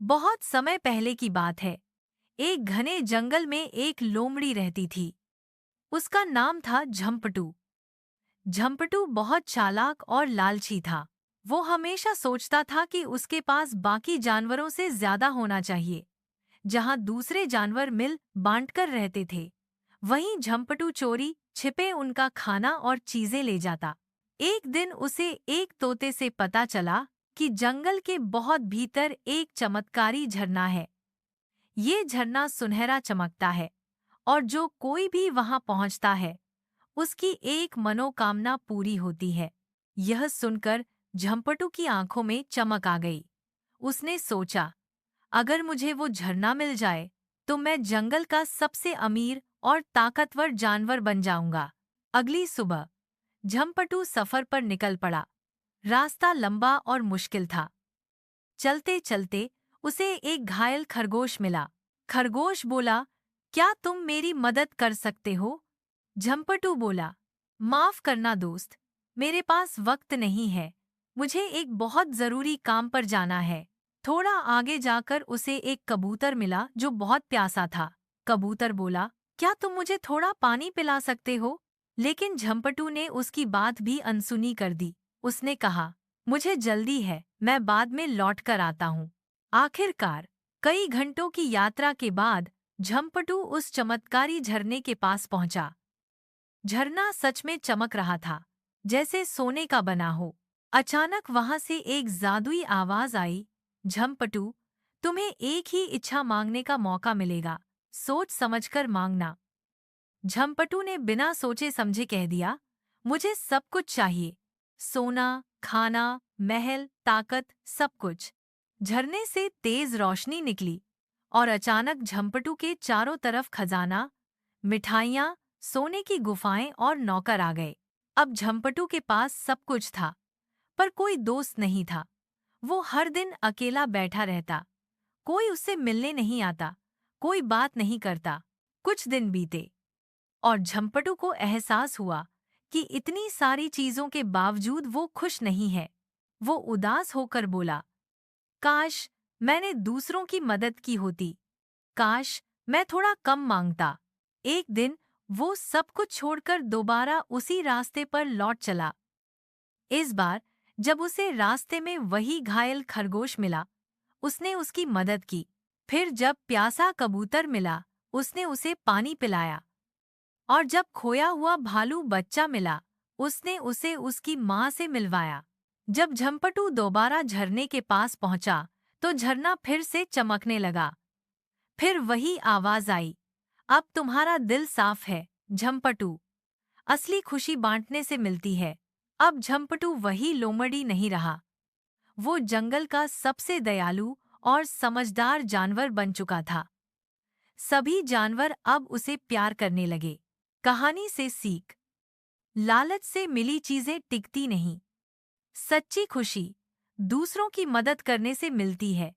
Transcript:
बहुत समय पहले की बात है। एक घने जंगल में एक लोमड़ी रहती थी। उसका नाम था झम्पटू। झम्पटू बहुत चालाक और लालची था। वो हमेशा सोचता था कि उसके पास बाकी जानवरों से ज्यादा होना चाहिए। जहां दूसरे जानवर मिल बांटकर रहते थे, वहीं झम्पटू चोरी छिपे उनका खाना और चीजें ले जाता। एक दिन उसे एक तोते से पता चला कि जंगल के बहुत भीतर एक चमत्कारी झरना है। ये झरना सुनहरा चमकता है और जो कोई भी वहां पहुंचता है, उसकी एक मनोकामना पूरी होती है। यह सुनकर झम्पटू की आंखों में चमक आ गई। उसने सोचा, अगर मुझे वो झरना मिल जाए तो मैं जंगल का सबसे अमीर और ताकतवर जानवर बन जाऊंगा। अगली सुबह झम्पटू सफर पर निकल पड़ा। रास्ता लंबा और मुश्किल था। चलते चलते उसे एक घायल खरगोश मिला। खरगोश बोला, क्या तुम मेरी मदद कर सकते हो? झम्पटू बोला, माफ करना दोस्त, मेरे पास वक्त नहीं है। मुझे एक बहुत जरूरी काम पर जाना है। थोड़ा आगे जाकर उसे एक कबूतर मिला जो बहुत प्यासा था। कबूतर बोला, क्या तुम मुझे थोड़ा पानी पिला सकते हो? लेकिन झम्पटू ने उसकी बात भी अनसुनी कर दी। उसने कहा, मुझे जल्दी है, मैं बाद में लौट कर आता हूँ। आखिरकार कई घंटों की यात्रा के बाद झम्पटू उस चमत्कारी झरने के पास पहुंचा। झरना सच में चमक रहा था, जैसे सोने का बना हो। अचानक वहां से एक जादुई आवाज आई, झम्पटू, तुम्हें एक ही इच्छा मांगने का मौका मिलेगा, सोच समझकर मांगना। झम्पटू ने बिना सोचे समझे कह दिया, मुझे सब कुछ चाहिए, सोना, खाना, महल, ताकत, सब कुछ। झरने से तेज रोशनी निकली और अचानक झम्पटू के चारों तरफ खजाना, मिठाइयाँ, सोने की गुफाएं और नौकर आ गए। अब झम्पटू के पास सब कुछ था, पर कोई दोस्त नहीं था। वो हर दिन अकेला बैठा रहता। कोई उससे मिलने नहीं आता, कोई बात नहीं करता। कुछ दिन बीते और झम्पटू को एहसास हुआ कि इतनी सारी चीजों के बावजूद वो खुश नहीं है। वो उदास होकर बोला, काश मैंने दूसरों की मदद की होती। काश मैं थोड़ा कम मांगता। एक दिन वो सब कुछ छोड़कर दोबारा उसी रास्ते पर लौट चला। इस बार जब उसे रास्ते में वही घायल खरगोश मिला, उसने उसकी मदद की। फिर जब प्यासा कबूतर मिला, उसने उसे पानी पिलाया। और जब खोया हुआ भालू बच्चा मिला, उसने उसे उसकी माँ से मिलवाया। जब झम्पटू दोबारा झरने के पास पहुंचा, तो झरना फिर से चमकने लगा। फिर वही आवाज आई, अब तुम्हारा दिल साफ है, झम्पटू। असली खुशी बांटने से मिलती है। अब झम्पटू वही लोमड़ी नहीं रहा। वो जंगल का सबसे दयालु और समझदार जानवर बन चुका था। सभी जानवर अब उसे प्यार करने लगे। कहानी से सीख, लालच से मिली चीजें टिकती नहीं। सच्ची खुशी दूसरों की मदद करने से मिलती है।